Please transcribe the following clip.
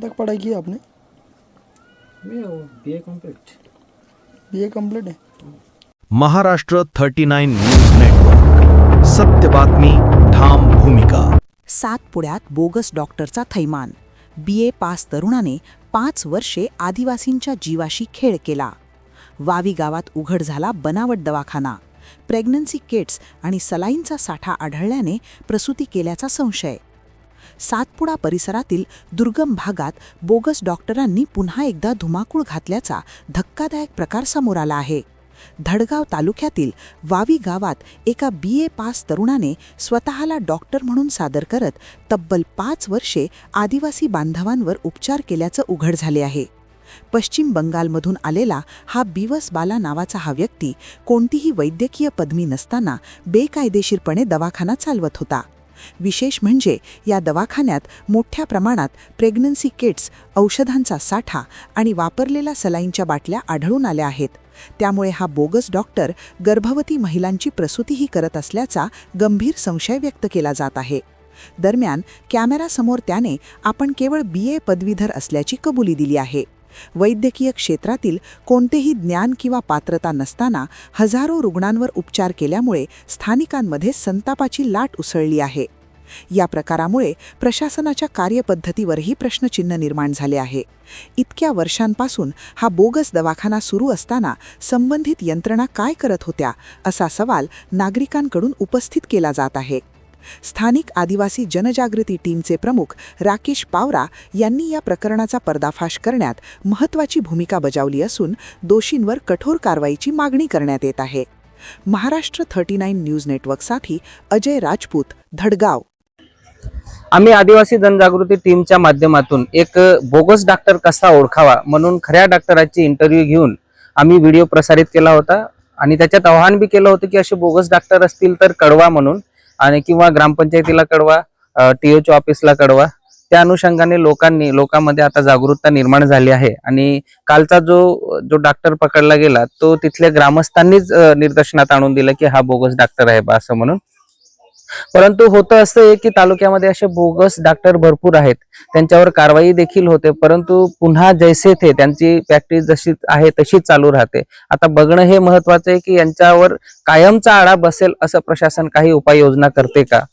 तक पढ़ाई की आपने? BA complete. बीए कंप्लीट है। महाराष्ट्र 39 न्यूज नेटवर्क, सत्य बातमी ठाम भूमिका। सातपुड्यात बोगस डॉक्टरचा थैमान। BA पास तरुणाने 5 वर्षे आदिवासींच्या जीवाशी खेळ केला। वावी गावात उघड झाला बनावट दवाखाना। प्रेग्नन्सी किट्स आणि सलाईनचा साठा आढळल्याने प्रसूती केल्याचा संशय। सातपुडा परिसरातील दुर्गम भागात बोगस डॉक्टरांनी पुन्हा एकदा धुमाकूळ घातल्याचा धक्कादायक प्रकार समोर आला आहे। धडगाव तालुक्यातील वावी गावात एका BA पास तरुणाने स्वतःला डॉक्टर म्हणून सादर करत तब्बल 5 वर्षे आदिवासी बांधवांवर उपचार केल्याचं उघड झाले आहे। पश्चिम बंगालमधून आलेला हा बिवस बाला नावाचा हा व्यक्ती कोणतीही वैद्यकीय पदवी नसताना बेकायदेशीरपणे दवाखाना चालवत होता। विशेष म्हणजे या दवाखान्यात मोठ्या प्रमाणात प्रेग्नन्सी किट्स, औषधांचा साठा आणि वापरलेल्या सलाईनच्या बाटल्या आढळून आल्या आहेत। त्यामुळे हा बोगस डॉक्टर गर्भवती महिलांची प्रसूतीही करत असल्याचा गंभीर संशय व्यक्त केला जात आहे। दरम्यान कॅमेरासमोर त्याने आपण केवळ BA पदवीधर असल्याची कबुली दिली आहे। वैद्यकीय क्षेत्रातील कोणतेही ज्ञान किंवा पात्रता नसताना हजारो रुग्णांवर उपचार केल्यामुळे स्थानिकांमध्ये संतापाची लाट उसळली आहे। या प्रकारामुळे प्रशासनाच्या कार्यपद्धतीवरही प्रश्नचिन्ह निर्माण झाले आहे। इतक्या वर्षांपासून हा बोगस दवाखाना सुरू असताना संबंधित यंत्रणा काय करत होत्या असा सवाल नागरिकांकडून उपस्थित केला जात आहे। स्थानिक आदिवासी जनजागृती टीमचे प्रमुख राकेश पावरा यांनी या प्रकरणाचा पर्दाफाश करण्यात महत्त्वाची भूमिका बजावली असून दोषींवर कठोर कारवाईची मागणी करण्यात येत आहे। महाराष्ट्र 39 न्यूज नेटवर्कसाठी अजय राजपूत, धडगाव। आम्ही आदिवासी जनजागृती टीमच्या माध्यमातून एक बोगस डॉक्टर कसा ओळखावा म्हणून खऱ्या डॉक्टरांची इंटरव्ह्यू घेऊन आम्ही व्हिडिओ प्रसारित केला होता आणि त्याच्यात आवाहन बी केलं होतं की असे बोगस डॉक्टर असतील तर कळवा म्हणून, आणि किंवा ग्रामपंचायतीला कळवा, TOC ऑफिसला कळवा। त्या अनुषंगाने लोकांमध्ये आता जागरूकता निर्माण झाली आहे आणि कालचा जो डॉक्टर पकडला गेला तो तिथल्या ग्रामस्थांनीच निदर्शनात आणून दिलं की हा बोगस डॉक्टर आहे बा असं म्हणून। परंतु होतं असं आहे की तालुक्यामध्ये असे बोगस डॉक्टर भरपूर आहेत, त्यांच्यावर कारवाई देखील होते, परंतु पुन्हा जैसे थे त्यांची प्रॅक्टिस जशी आहे तशीच चालू राहते। आता बघणं हे महत्वाचं आहे की यांच्यावर कायमचा आळा बसेल असं प्रशासन काही उपाययोजना करते का।